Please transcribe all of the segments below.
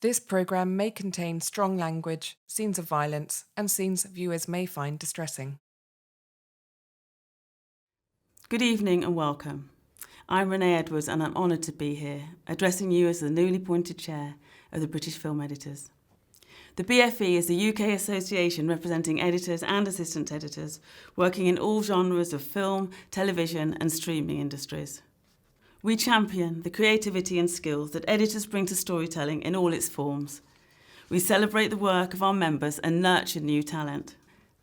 This programme may contain strong language, scenes of violence, and scenes viewers may find distressing. Good evening and welcome. I'm Renée Edwards and I'm honoured to be here, addressing you as the newly appointed chair of the British Film Editors. The BFE is the UK association representing editors and assistant editors working in all genres of film, television and streaming industries. We champion the creativity and skills that editors bring to storytelling in all its forms. We celebrate the work of our members and nurture new talent.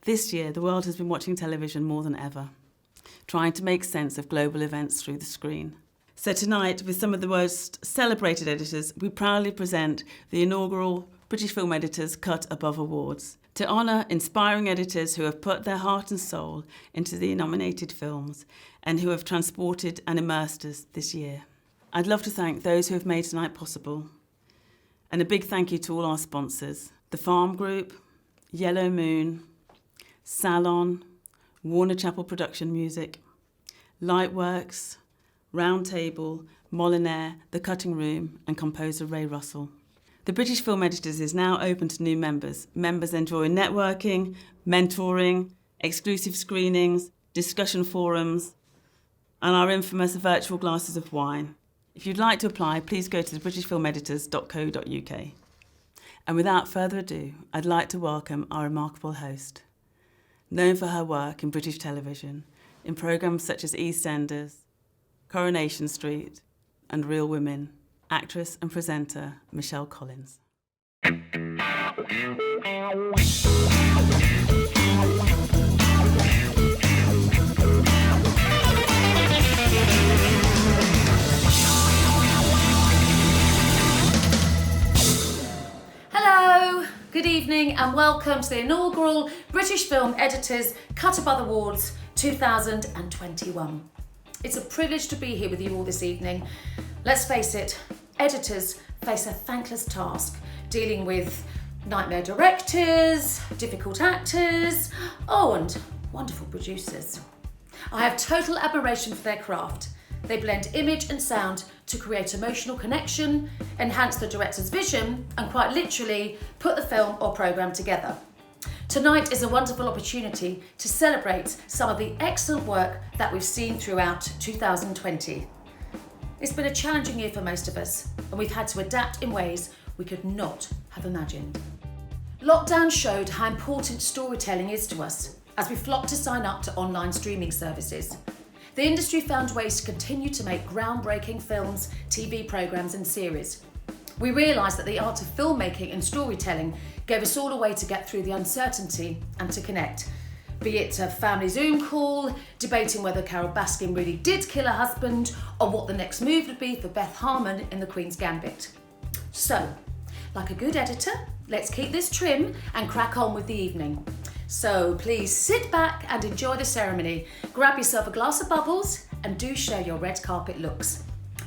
This year, the world has been watching television more than ever, trying to make sense of global events through the screen. So tonight, with some of the most celebrated editors, we proudly present the inaugural British Film Editors Cut Above Awards to honour inspiring editors who have put their heart and soul into the nominated films and who have transported and immersed us this year. I'd love to thank those who have made tonight possible, and a big thank you to all our sponsors, the Farm Group, Yellow Moon, Salon, Warner Chappell Production Music, Lightworks, Round Table, Molinaire, The Cutting Room and composer Ray Russell. The British Film Editors is now open to new members. Members enjoy networking, mentoring, exclusive screenings, discussion forums, and our infamous virtual glasses of wine. If you'd like to apply, please go to thebritishfilmeditors.co.uk. And without further ado, I'd like to welcome our remarkable host. Known for her work in British television, in programmes such as EastEnders, Coronation Street, and Real Women, actress and presenter Michelle Collins. Hello, good evening and welcome to the inaugural British Film Editors Cut Above Awards 2021. It's a privilege to be here with you all this evening. Let's face it, editors face a thankless task dealing with nightmare directors, difficult actors, and wonderful producers. I have total admiration for their craft. They blend image and sound to create emotional connection, enhance the director's vision, and quite literally put the film or programme together. Tonight is a wonderful opportunity to celebrate some of the excellent work that we've seen throughout 2020. It's been a challenging year for most of us, and we've had to adapt in ways we could not have imagined. Lockdown showed how important storytelling is to us as we flocked to sign up to online streaming services. The industry found ways to continue to make groundbreaking films, TV programmes and series. We realised that the art of filmmaking and storytelling gave us all a way to get through the uncertainty and to connect. Be it a family Zoom call, debating whether Carol Baskin really did kill her husband, or what the next move would be for Beth Harmon in The Queen's Gambit. So, like a good editor, let's keep this trim and crack on with the evening. So please sit back and enjoy the ceremony. Grab yourself a glass of bubbles and do share your red carpet looks.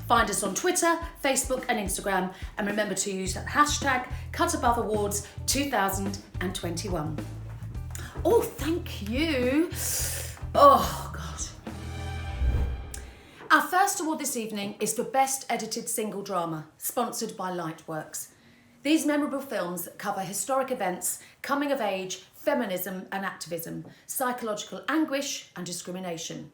Find us on Twitter, Facebook and Instagram, and remember to use that hashtag CutAboveAwards 2021. Oh, thank you. Oh, God. Our first award this evening is for Best Edited Single Drama, sponsored by Lightworks. These memorable films cover historic events, coming of age, feminism and activism, psychological anguish and discrimination.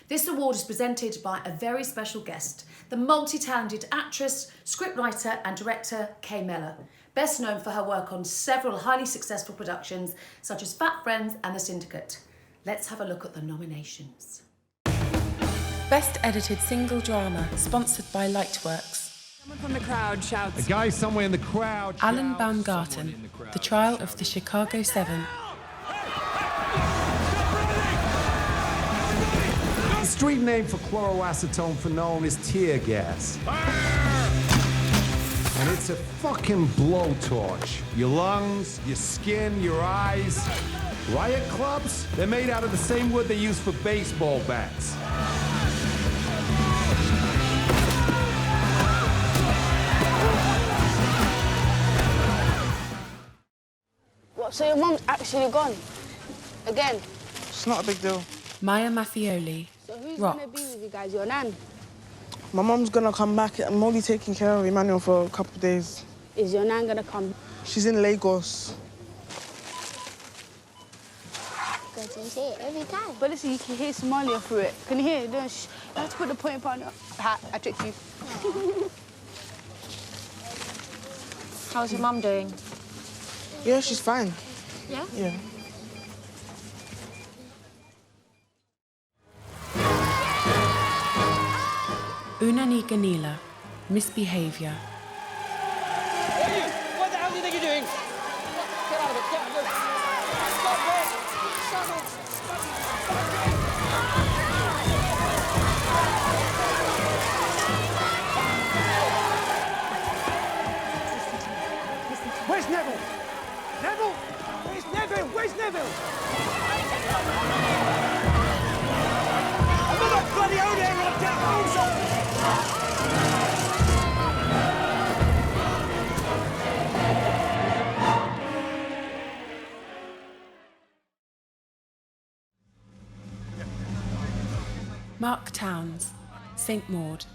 This award is presented by a very special guest, the multi-talented actress, scriptwriter and director Kay Mellor, best known for her work on several highly successful productions such as Fat Friends and The Syndicate. Let's have a look at the nominations. Best Edited Single Drama, sponsored by Lightworks. Someone from the crowd shouts. A guy somewhere in the crowd. Alan Baumgarten, The Trial of the Chicago 7. The street name for chloroacetone phenol is tear gas. And it's a fucking blowtorch. Your lungs, your skin, your eyes. Riot clubs? They're made out of the same wood they use for baseball bats. What, so your mum's actually gone? Again? It's not a big deal. Maya Maffioli, So who's Rocks. gonna be with you guys? Your nan? My mum's gonna come back. I'm only taking care of Emmanuel for a couple of days. Is your nan gonna come? She's in Lagos. Good to see it every time. But listen, you can hear Somalia through it. Can you hear it? You have to put the point part. I tricked you. How's your mum doing? Yeah, she's fine. Yeah? Yeah. Unani Ganila, misbehaviour. What the hell do you think you're doing? Get out of it, get out of it. Stop it! Stop it! Where's Neville? Neville? Where's Neville? Where's Neville? Another bloody O'Neill on down! Mark Towns, St Maud.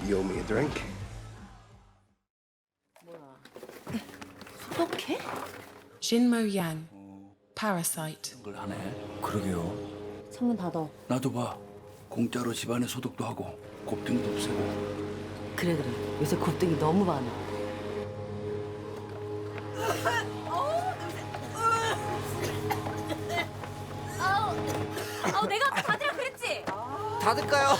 You owe me a drink. 소독해? Jinmo Yang, Parasite. 걸 하네. 그러게요. 창문 닫아. 나도 봐. 공짜로 집안에 소독도 하고 곱등이도 없애고. 그래. 요새 곱등이 너무 많아. 내가 아까 닫으라 그랬지? 닫을까요?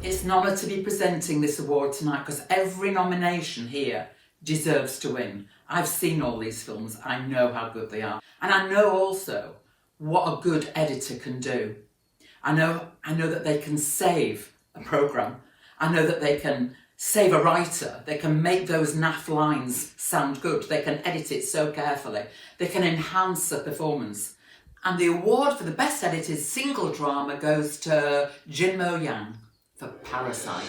It's an honour to be presenting this award tonight because every nomination here deserves to win. I've seen all these films, I know how good they are. And I know also what a good editor can do. I know that they can save a programme. I know that they can save a writer. They can make those naff lines sound good. They can edit it so carefully. They can enhance a performance. And the award for the best edited single drama goes to Jinmo Yang for Parasite.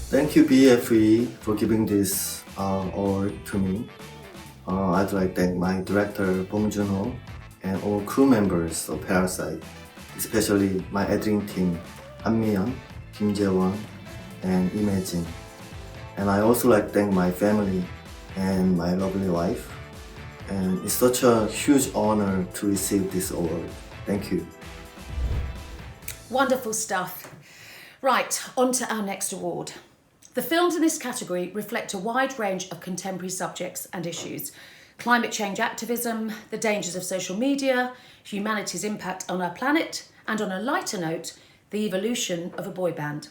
Thank you, BFE, for giving this award to me. I'd like to thank my director, Bong Joon-ho, and all crew members of Parasite, especially my editing team, Memoriam, Kim Jae-won, and Imagine. And I also like to thank my family and my lovely wife. And it's such a huge honor to receive this award. Thank you. Wonderful stuff. Right, on to our next award. The films in this category reflect a wide range of contemporary subjects and issues. Climate change activism, the dangers of social media, humanity's impact on our planet, and on a lighter note, the evolution of a boy band.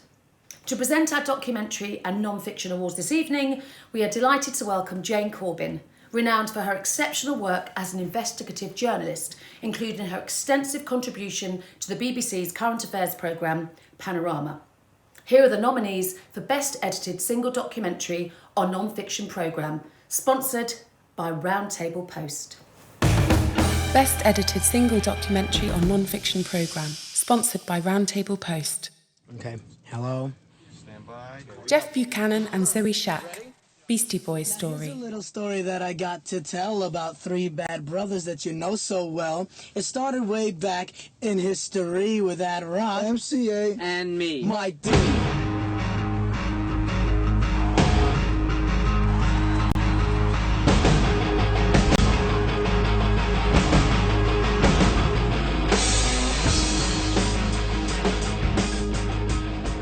To present our documentary and non-fiction awards this evening, we are delighted to welcome Jane Corbin, renowned for her exceptional work as an investigative journalist, including her extensive contribution to the BBC's current affairs programme, Panorama. Here are the nominees for Best Edited Single Documentary or Non-Fiction Programme, sponsored by Roundtable Post. Best Edited Single Documentary or Non-Fiction Programme, sponsored by Roundtable Post. Okay, hello. Stand by. Jeff Buchanan and Zoe Shack, Beastie Boys story. Here's a little story that I got to tell about three bad brothers that you know so well. It started way back in history with that rock. MCA. And me. My dude.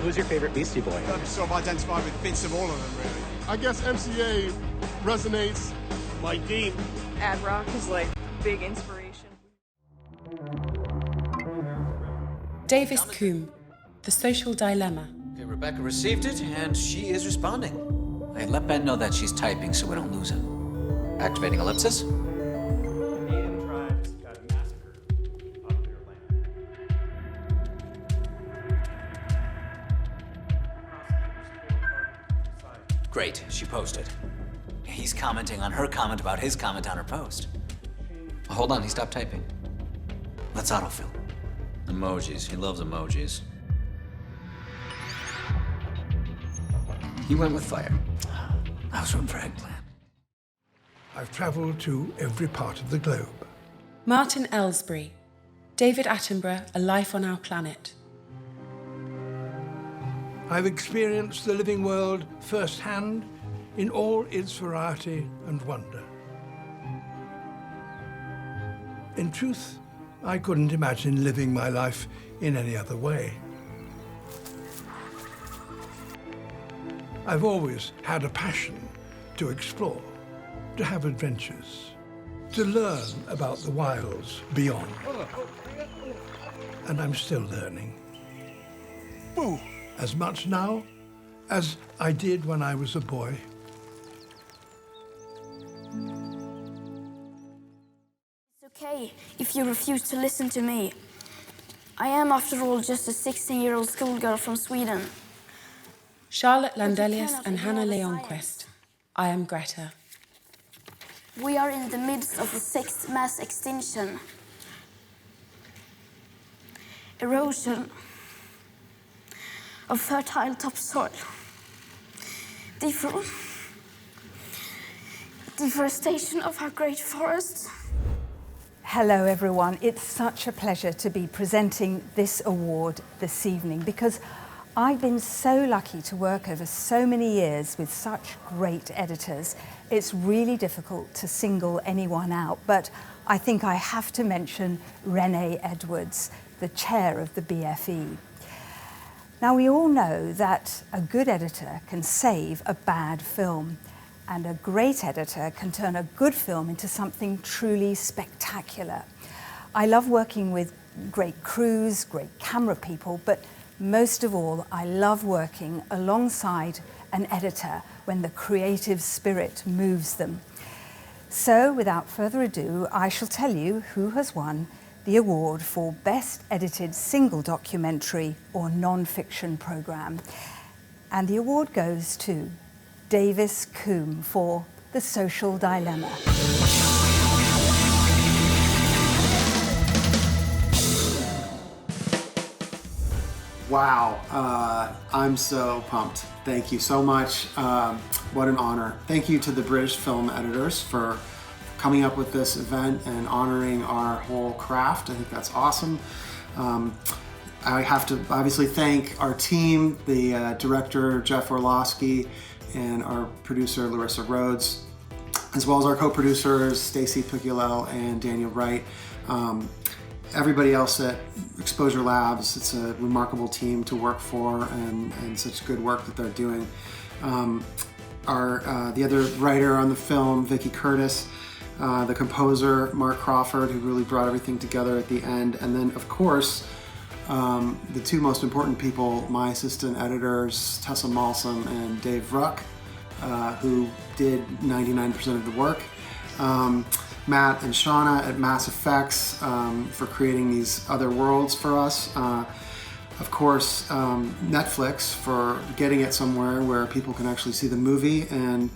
Who's your favorite Beastie Boy? I'm sort of identified with bits of all of them, really. I guess MCA resonates. My deep. Ad Rock is like big inspiration. Davis Coombe, The Social Dilemma. Okay, Rebecca received it, and she is responding. Hey, let Ben know that she's typing so we don't lose him. Activating ellipsis. Great, she posted. He's commenting on her comment about his comment on her post. Hold on, he stopped typing. Let's autofill. Emojis, he loves emojis. He went with fire. I was rooting for eggplant. I've travelled to every part of the globe. Martin Ellsbury, David Attenborough, A Life on Our Planet. I've experienced the living world firsthand in all its variety and wonder. In truth, I couldn't imagine living my life in any other way. I've always had a passion to explore, to have adventures, to learn about the wilds beyond. And I'm still learning. As much now as I did when I was a boy. It's okay if you refuse to listen to me. I am, after all, just a 16-year-old schoolgirl from Sweden. Charlotte Landelius and Hannah Leonquist, I Am Greta. We are in the midst of the sixth mass extinction. Erosion of fertile topsoil. Deforestation of our great forests. Hello everyone, it's such a pleasure to be presenting this award this evening because I've been so lucky to work over so many years with such great editors. It's really difficult to single anyone out, but I think I have to mention Renée Edwards, the chair of the BFE. Now, we all know that a good editor can save a bad film, and a great editor can turn a good film into something truly spectacular. I love working with great crews, great camera people, but most of all, I love working alongside an editor when the creative spirit moves them. So, without further ado, I shall tell you who has won the award for Best Edited Single Documentary or Non-Fiction Programme. And the award goes to Davis Coombe for The Social Dilemma. Wow, I'm so pumped. Thank you so much. What an honor. Thank you to the British film editors for coming up with this event and honoring our whole craft. I think that's awesome. I have to obviously thank our team, the director Jeff Orlowski and our producer Larissa Rhodes, as well as our co-producers Stacy Picciolel and Daniel Wright. Everybody else at Exposure Labs, it's a remarkable team to work for and such good work that they're doing. The other writer on the film, Vicky Curtis, the composer, Mark Crawford, who really brought everything together at the end. And then, of course, the two most important people, my assistant editors, Tessa Malsum and Dave Ruck, who did 99% of the work. Matt and Shauna at Mass Effects for creating these other worlds for us. Of course, Netflix for getting it somewhere where people can actually see the movie, and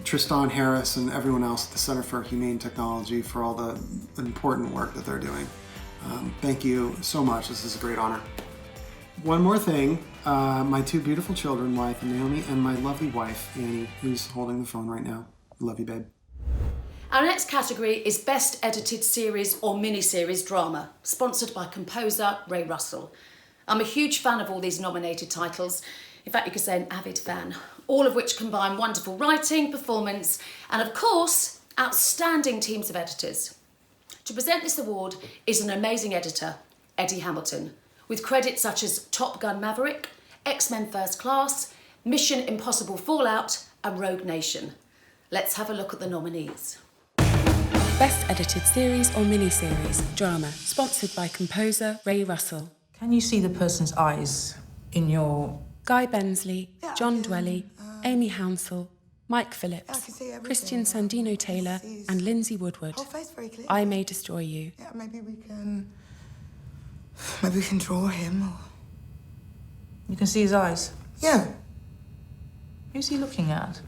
Tristan Harris and everyone else at the Center for Humane Technology for all the important work that they're doing. Thank you so much. This is a great honor. One more thing, my two beautiful children, Blythe and Naomi, and my lovely wife, Annie, who's holding the phone right now. Love you, babe. Our next category is Best Edited Series or Miniseries Drama, sponsored by composer Ray Russell. I'm a huge fan of all these nominated titles. In fact, you could say an avid fan, all of which combine wonderful writing, performance, and of course, outstanding teams of editors. To present this award is an amazing editor, Eddie Hamilton, with credits such as Top Gun Maverick, X-Men First Class, Mission Impossible Fallout, and Rogue Nation. Let's have a look at the nominees. Best Edited Series or Miniseries Drama, sponsored by composer Ray Russell. Can you see the person's eyes in your... Guy Bensley, John Dwelly, Amy Hounsell, Mike Phillips, Christian Sandino Taylor, and Lindsay Woodward. I May Destroy You. Yeah, maybe we can draw him. Or... You can see his eyes? Yeah. Who's he looking at?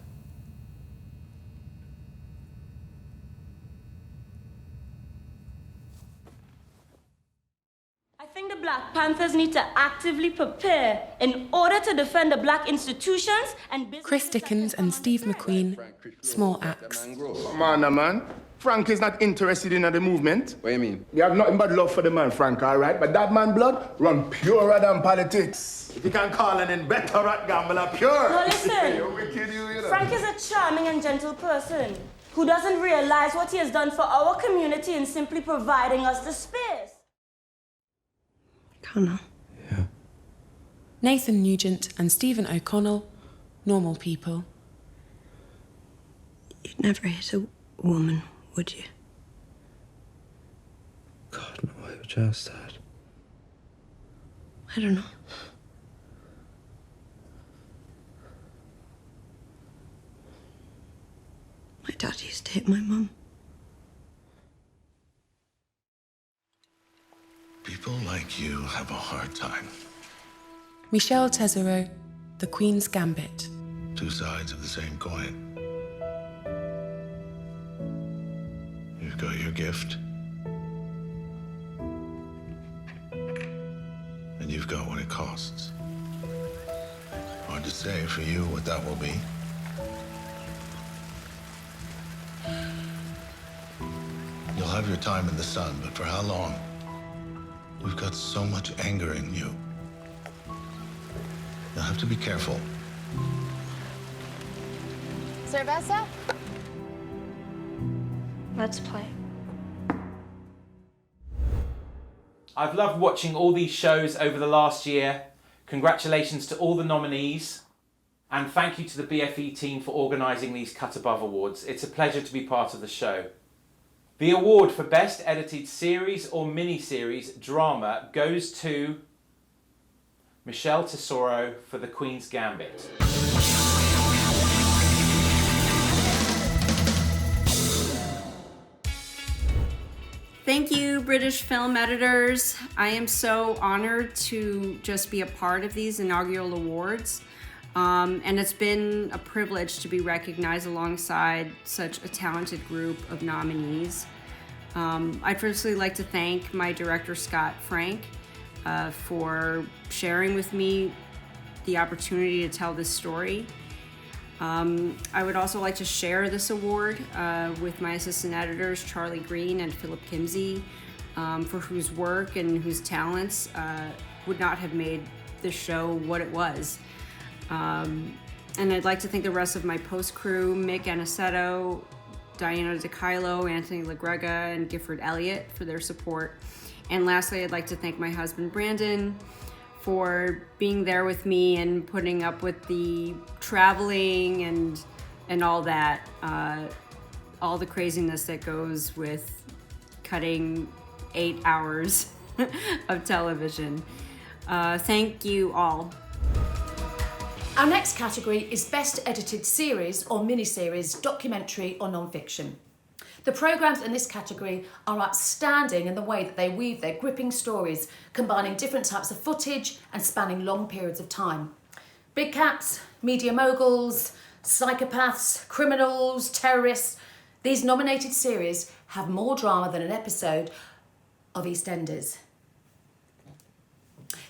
I think the Black Panthers need to actively prepare in order to defend the black institutions and business. Chris Dickens and Steve McQueen, Small Axe. Come on, man. Frank is not interested in the movement. What do you mean? We have nothing but love for the man, Frank, all right? But that man blood run purer than politics. If you can call an inveterate gambler pure. No, listen. You're wicked, you know. Frank is a charming and gentle person who doesn't realize what he has done for our community in simply providing us the space. Connor. Yeah. Nathan Nugent and Stephen O'Connell, Normal People. You'd never hit a woman, would you? God, no, why would you ask that? I don't know. My dad used to hit my mum. People like you have a hard time. Michelle Tesereau, The Queen's Gambit. Two sides of the same coin. You've got your gift. And you've got what it costs. Hard to say for you what that will be. You'll have your time in the sun, but for how long? You've got so much anger in you. You'll have to be careful. Cerveza? Let's play. I've loved watching all these shows over the last year. Congratulations to all the nominees. And thank you to the BFE team for organising these Cut Above Awards. It's a pleasure to be part of the show. The award for Best Edited Series or Miniseries Drama goes to Michelle Tesereau for The Queen's Gambit. Thank you, British film editors. I am so honored to just be a part of these inaugural awards. And it's been a privilege to be recognized alongside such a talented group of nominees. I'd firstly like to thank my director, Scott Frank, for sharing with me the opportunity to tell this story. I would also like to share this award with my assistant editors, Charlie Green and Philip Kimsey, for whose work and whose talents would not have made this show what it was. And I'd like to thank the rest of my post crew, Mick Aniceto, Diana DeCilo, Anthony LaGrega, and Gifford Elliott for their support. And lastly, I'd like to thank my husband, Brandon, for being there with me and putting up with the traveling and all that, all the craziness that goes with cutting 8 hours of television. Thank you all. Our next category is Best Edited Series or Miniseries, Documentary or Non-Fiction. The programmes in this category are outstanding in the way that they weave their gripping stories, combining different types of footage and spanning long periods of time. Big cats, media moguls, psychopaths, criminals, terrorists. These nominated series have more drama than an episode of EastEnders.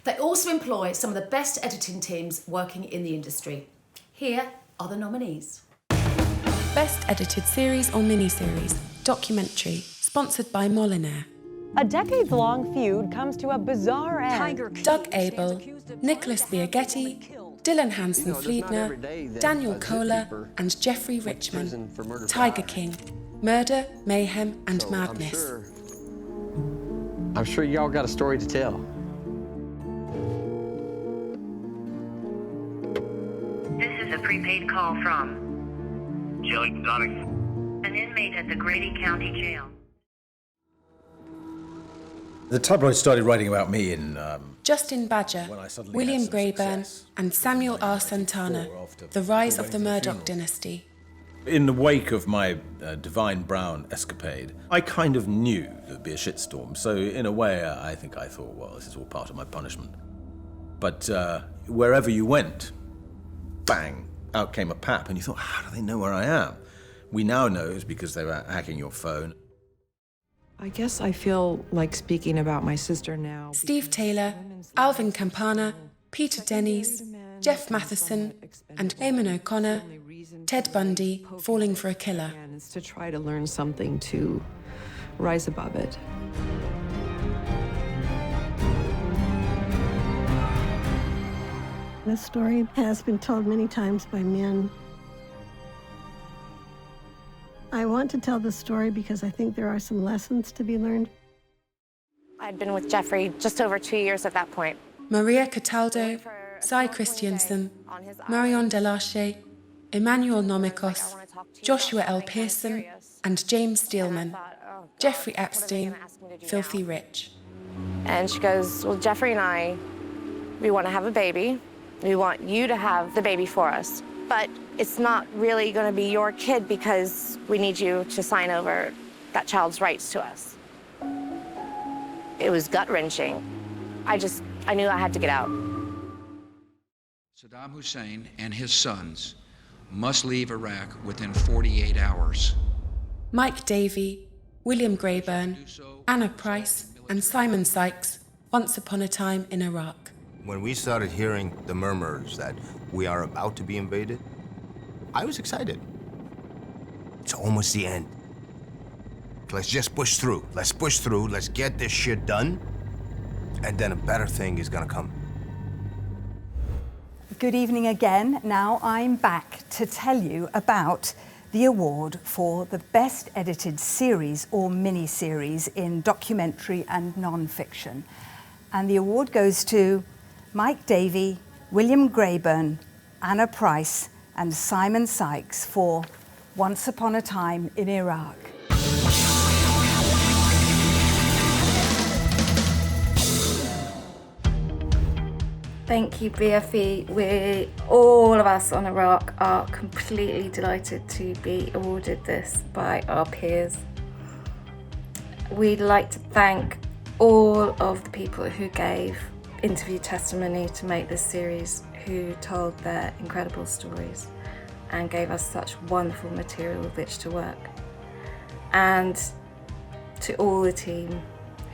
They also employ some of the best editing teams working in the industry. Here are the nominees. Best Edited Series or Miniseries, Documentary, sponsored by Molinaire. A decades-long feud comes to a bizarre end. Doug Abel, Nicholas Biaghetti, Dylan Hansen-Fliedner, Daniel Kohler, and Jeffrey Richman. Tiger King, Murder, Mayhem, and Madness. I'm sure y'all got a story to tell. This is a prepaid call from Jelly Exotic. an inmate at the Grady County Jail. The tabloids started writing about me in... Justin Badger, William Grayburn, and Samuel R. Santana, The Rise of the Murdoch Dynasty. In the wake of my Divine Brown escapade, I kind of knew there'd be a shitstorm, so in a way I thought, well, this is all part of my punishment. But wherever you went, bang, out came a pap, and you thought, how do they know where I am? We now know it's because they were hacking your phone. I guess I feel like speaking about my sister now. Steve Taylor, Alvin Campana, Peter Dennis, Jeff Matheson, and Eamon O'Connor, Ted Bundy falling for a killer. Is to try to learn something to rise above it. This story has been told many times by men. I want to tell this story because I think there are some lessons to be learned. I'd been with Jeffrey just over 2 years at that point. Maria Cataldo, Cy Christiansen, Marion Delarche, Emmanuel Nomikos, Joshua L. Pearson, and James Steelman, Jeffrey Epstein, Filthy Rich. And she goes, well, Jeffrey and I, we want to have a baby. We want you to have the baby for us. But it's not really going to be your kid because we need you to sign over that child's rights to us. It was gut-wrenching. I knew I had to get out. Saddam Hussein and his sons must leave Iraq within 48 hours. Mike Davey, William Grayburn, Anna Price, and Simon Sykes, Once Upon a Time in Iraq. When we started hearing the murmurs that we are about to be invaded, I was excited. It's almost the end. Let's just push through. Let's push through. Let's get this shit done. And then a better thing is gonna come. Good evening again. Now I'm back to tell you about the award for the best edited series or miniseries in documentary and non-fiction. And the award goes to Mike Davey, William Grayburn, Anna Price, and Simon Sykes for Once Upon a Time in Iraq. Thank you, BFE. All of us on Iraq are completely delighted to be awarded this by our peers. We'd like to thank all of the people who gave interview testimony to make this series, who told their incredible stories and gave us such wonderful material with which to work. And to all the team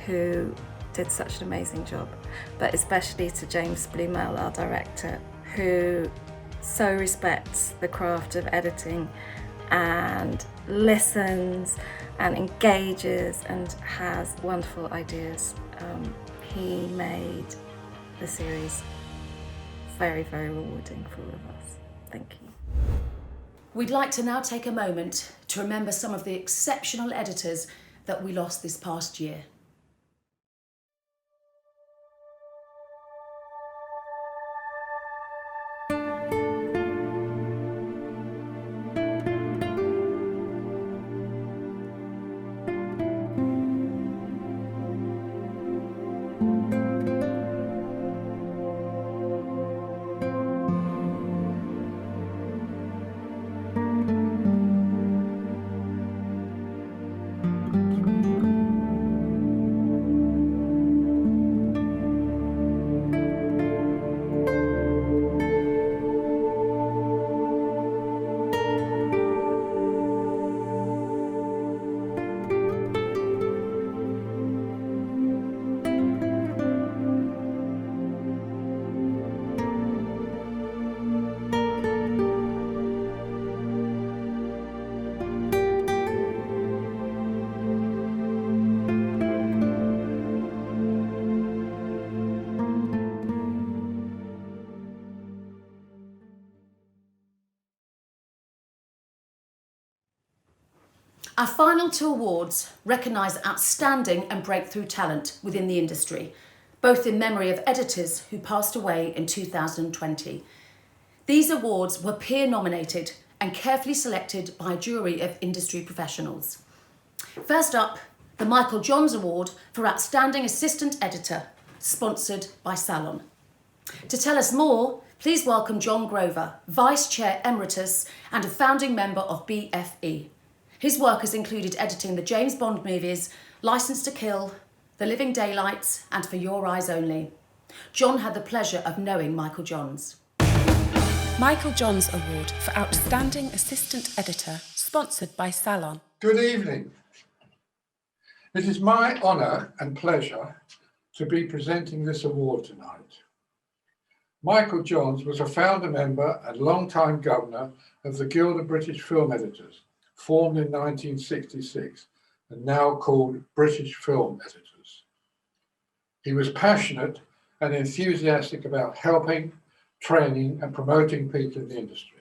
who did such an amazing job, but especially to James Blumell, our director, who so respects the craft of editing and listens and engages and has wonderful ideas. He made the series very, very rewarding for all of us. Thank you. We'd like to now take a moment to remember some of the exceptional editors that we lost this past year. Our final two awards recognise outstanding and breakthrough talent within the industry, both in memory of editors who passed away in 2020. These awards were peer-nominated and carefully selected by a jury of industry professionals. First up, the Michael Johns Award for Outstanding Assistant Editor, sponsored by Salon. To tell us more, please welcome John Grover, Vice Chair Emeritus and a founding member of BFE. His work has included editing the James Bond movies Licence to Kill, The Living Daylights and For Your Eyes Only. John had the pleasure of knowing Michael Johns. Michael Johns Award for Outstanding Assistant Editor, sponsored by Salon. Good evening. It is my honour and pleasure to be presenting this award tonight. Michael Johns was a founder member and long-time governor of the Guild of British Film Editors, formed in 1966 and now called British Film Editors. He was passionate and enthusiastic about helping, training and promoting people in the industry.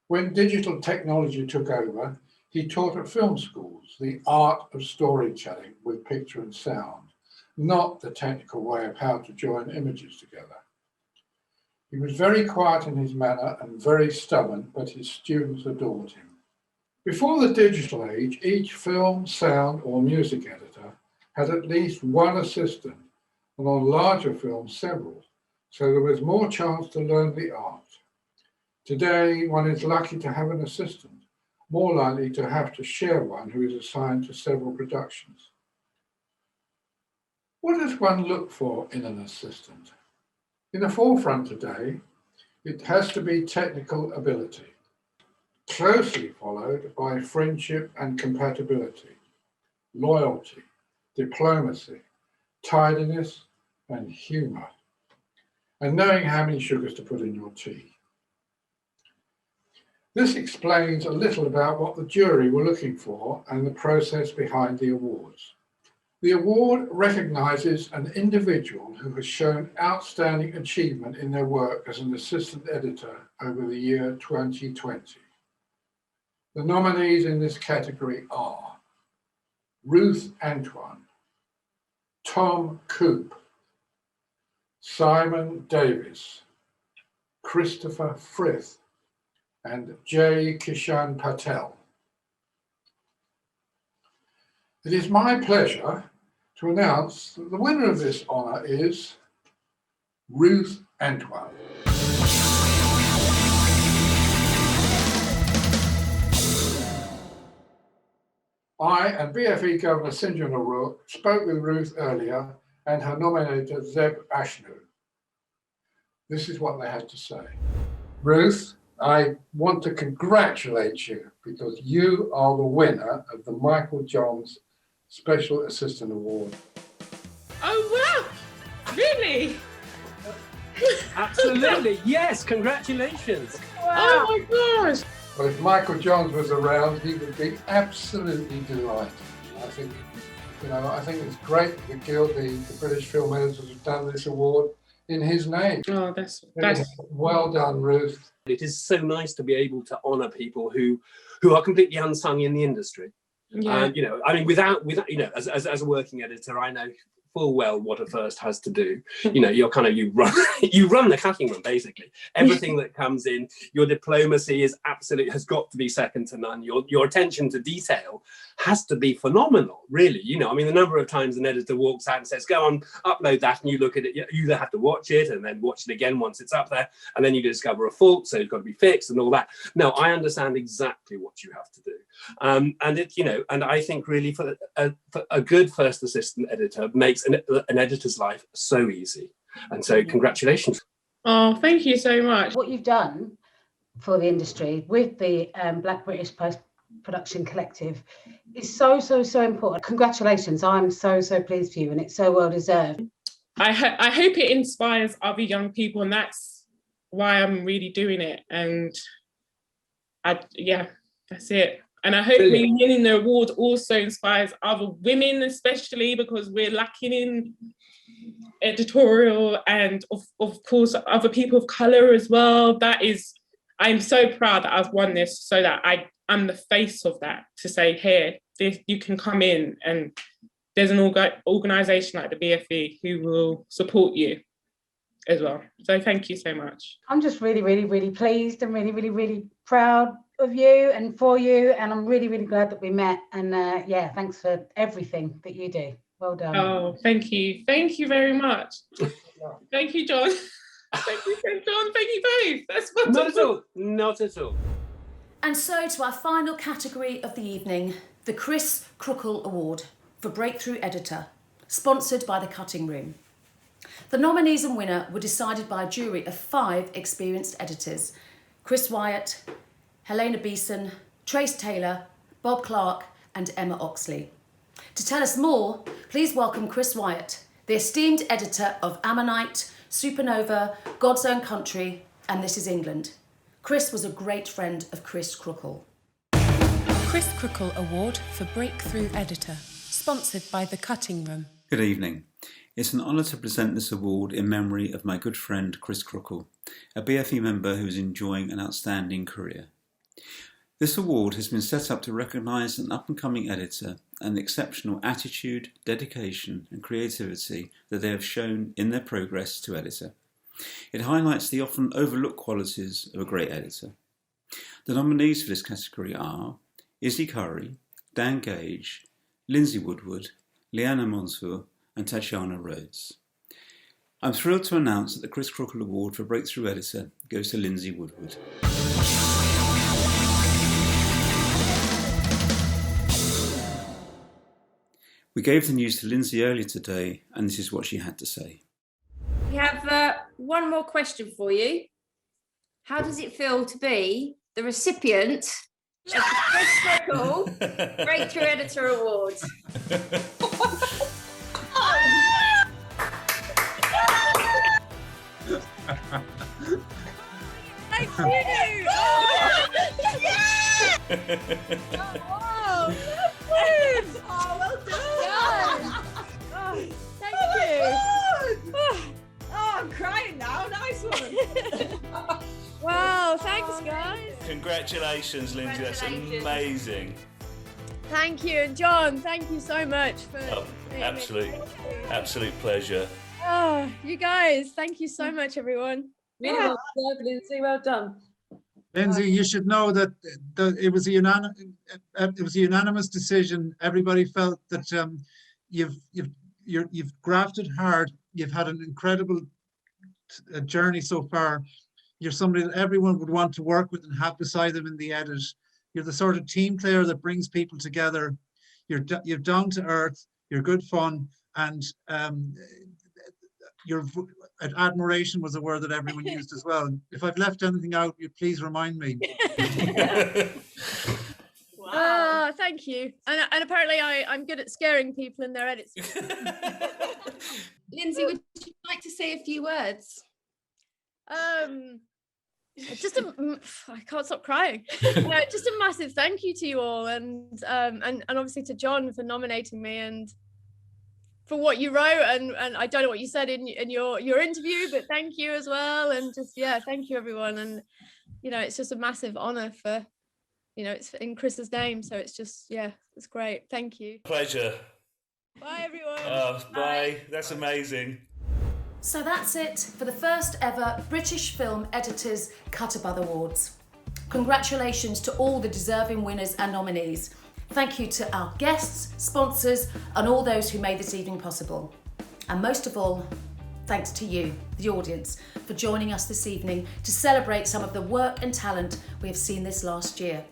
When digital technology took over, he taught at film schools the art of storytelling with picture and sound, not the technical way of how to join images together. He was very quiet in his manner and very stubborn, but his students adored him. Before the digital age, each film, sound or music editor had at least one assistant, and on larger films, several, so there was more chance to learn the art. Today, one is lucky to have an assistant, more likely to have to share one who is assigned to several productions. What does one look for in an assistant? In the forefront today, it has to be technical ability, closely followed by friendship and compatibility, loyalty, diplomacy, tidiness, and humour, and knowing how many sugars to put in your tea. This explains a little about what the jury were looking for and the process behind the awards. The award recognises an individual who has shown outstanding achievement in their work as an assistant editor over the year 2020. The nominees in this category are Ruth Antoine, Tom Coop, Simon Davis, Christopher Frith, and Jay Kishan Patel. It is my pleasure to announce that the winner of this honour is Ruth Antoine. I and BFE Governor Sinjan O'Rourke spoke with Ruth earlier and her nominator Zeb Ashnu. This is what they had to say. Ruth, I want to congratulate you because you are the winner of the Michael Johns Special Assistant Award. Oh, wow! Really? Absolutely, yes, congratulations. Wow. Oh my gosh. Well, if Michael Johns was around, he would be absolutely delighted. I think it's great that the Guild, the British Film Editors, have done this award in his name. Oh, that's well done, Ruth. It is so nice to be able to honour people who are completely unsung in the industry. Yeah. And without as a working editor, I know full well what a first has to do. You run the cutting room basically. Everything that comes in, your diplomacy has got to be second to none. Your attention to detail has to be phenomenal, really. The number of times an editor walks out and says, go on, upload that, and you look at it, you either have to watch it and then watch it again once it's up there, and then you discover a fault, so it's got to be fixed and all that. No, I understand exactly what you have to do. And I think really for a good first assistant editor makes an editor's life so easy. And so congratulations. Oh, thank you so much. What you've done for the industry with the Black British Post-Production Collective is so important. Congratulations. I'm so pleased for you, and it's so well deserved. I hope it inspires other young people, and that's why I'm really doing it. And that's it. And I hope me winning the award also inspires other women, especially because we're lacking in editorial, and of course other people of colour as well. I'm so proud that I've won this, so that I'm the face of that, to say, here, you can come in, and there's an organisation like the BFE who will support you as well. So thank you so much. I'm just really pleased and really proud of you and for you, and I'm really, really glad that we met. And yeah, thanks for everything that you do. Well done. Oh, thank you. Thank you very much. Thank you, John. Thank you, John. Thank you both. That's wonderful. Not at all. Not at all. And so to our final category of the evening, the Chris Crookall Award for Breakthrough Editor, sponsored by The Cutting Room. The nominees and winner were decided by a jury of 5 experienced editors: Chris Wyatt, Helena Beeson, Trace Taylor, Bob Clark and Emma Oxley. To tell us more, please welcome Chris Wyatt, the esteemed editor of Ammonite, Supernova, God's Own Country and This Is England. Chris was a great friend of Chris Crookall. Chris Crookall Award for Breakthrough Editor, sponsored by The Cutting Room. Good evening. It's an honour to present this award in memory of my good friend Chris Crookall, a BFE member who is enjoying an outstanding career. This award has been set up to recognise an up-and-coming editor and the exceptional attitude, dedication and creativity that they have shown in their progress to editor. It highlights the often overlooked qualities of a great editor. The nominees for this category are Izzy Curry, Dan Gage, Lindsay Woodward, Leanna Monsour and Tatiana Rhodes. I'm thrilled to announce that the Chris Crookall Award for Breakthrough Editor goes to Lindsay Woodward. We gave the news to Lindsay earlier today, and this is what she had to say. We have one more question for you. How does it feel to be the recipient of the Chris Crookall Breakthrough Editor Award? Thank you! Oh, yeah! Oh, oh, well done! Oh, thank you! Oh, I'm crying now. Nice one! Wow, thanks, guys. Congratulations, Lindsay. That's amazing. Thank you, and John, thank you so much for Absolute pleasure. Oh, you guys, thank you so much, everyone. Really well done, Lindsay. Well done. Lindsay, you should know that it was a unanimous decision. Everybody felt that you've grafted hard. You've had an incredible journey so far. You're somebody that everyone would want to work with and have beside them in the edit. You're the sort of team player that brings people together. You're down to earth. You're good fun, and your admiration was a word that everyone used as well. If I've left anything out, you please remind me. Wow. Thank you. And apparently I'm good at scaring people in their edits. Lindsay, would you like to say a few words? I can't stop crying. Just a massive thank you to you all, and obviously to John for nominating me and for what you wrote, and I don't know what you said in your interview, but thank you as well, and just thank you everyone. And it's just a massive honor for it's in Chris's name, so it's just it's great. Thank you. Pleasure. Bye everyone. Bye. That's amazing. So that's it for the first ever British Film Editors Cut Above Awards. Congratulations to all the deserving winners and nominees. Thank you to our guests, sponsors, and all those who made this evening possible. And most of all, thanks to you, the audience, for joining us this evening to celebrate some of the work and talent we have seen this last year.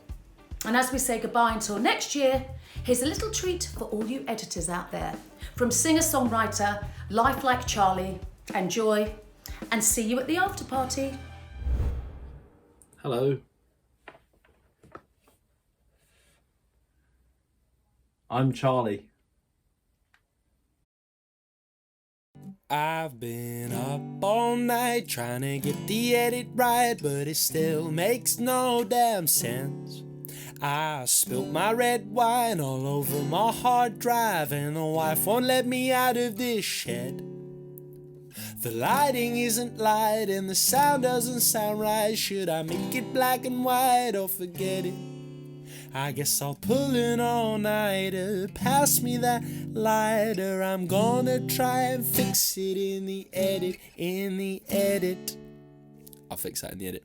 And as we say goodbye until next year, here's a little treat for all you editors out there. From singer-songwriter, Life Like Charlie, and Joy, and see you at the after party. Hello. I'm Charlie. I've been up all night trying to get the edit right, but it still makes no damn sense. I spilt my red wine all over my hard drive, and the wife won't let me out of this shed. The lighting isn't light and the sound doesn't sound right. Should I make it black and white or forget it? I guess I'll pull an all-nighter. Pass me that lighter. I'm gonna try and fix it in the edit. I'll fix that in the edit.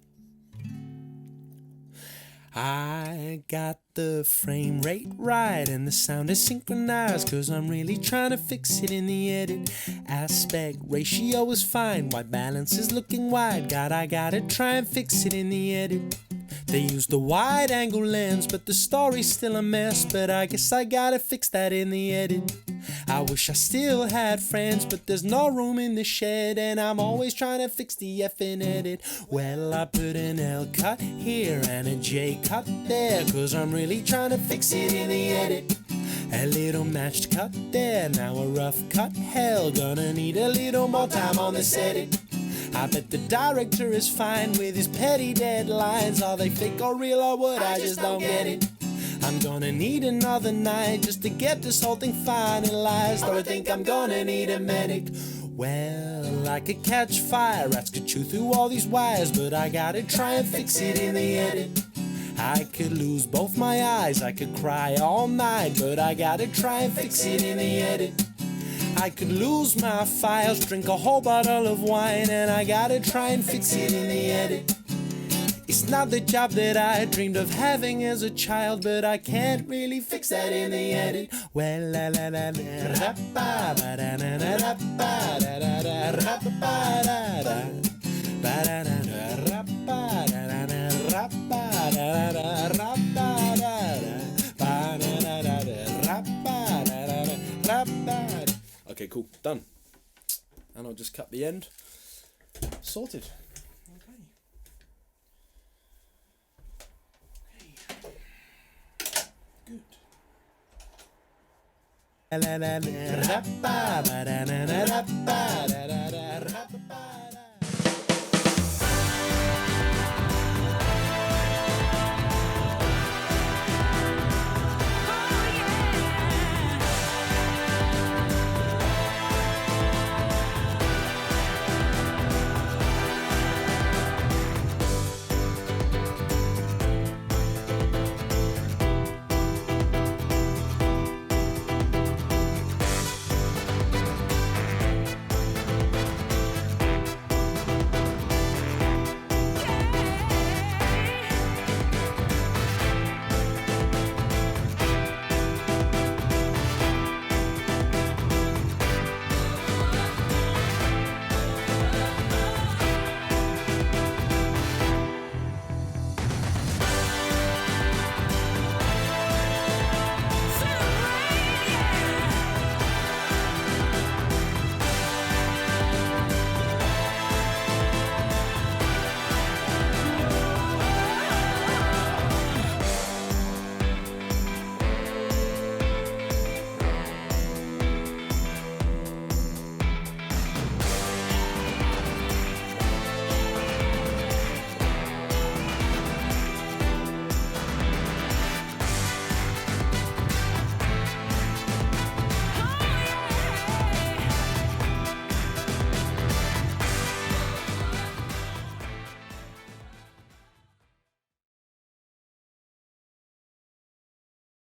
I got the frame rate right and the sound is synchronized, cause I'm really trying to fix it in the edit. Aspect ratio is fine, white balance is looking wide. I gotta try and fix it in the edit. They used the wide angle lens, but the story's still a mess. But I guess I gotta fix that in the edit. I wish I still had friends, but there's no room in the shed, and I'm always trying to fix the effing edit. Well, I put an L cut here and a J cut there, cause I'm really trying to fix it in the edit. A little matched cut there, now a rough cut. Hell, gonna need a little more time on this edit. I bet the director is fine with his petty deadlines. Are they fake or real or what? I just don't get it. I'm gonna need another night just to get this whole thing finalized, or I think I'm gonna need a medic. Well, I could catch fire, rats could chew through all these wires, but I gotta try and fix it in the edit. I could lose both my eyes, I could cry all night, but I gotta try and fix it in the edit. I could lose my files, drink a whole bottle of wine, and I gotta try and fix it in the edit. It's not the job that I dreamed of having as a child, but I can't really fix that in the edit. Well, la la la la ra ba ba da na na ra ba da da da ra ba da da ba da da da ra ba da da da ra ba da da ra ba da da ba da da da ra ba da da ra ba. Okay, cool, done. And I'll just cut the end. Sorted. La la la la ra ba ba da na na ra ba da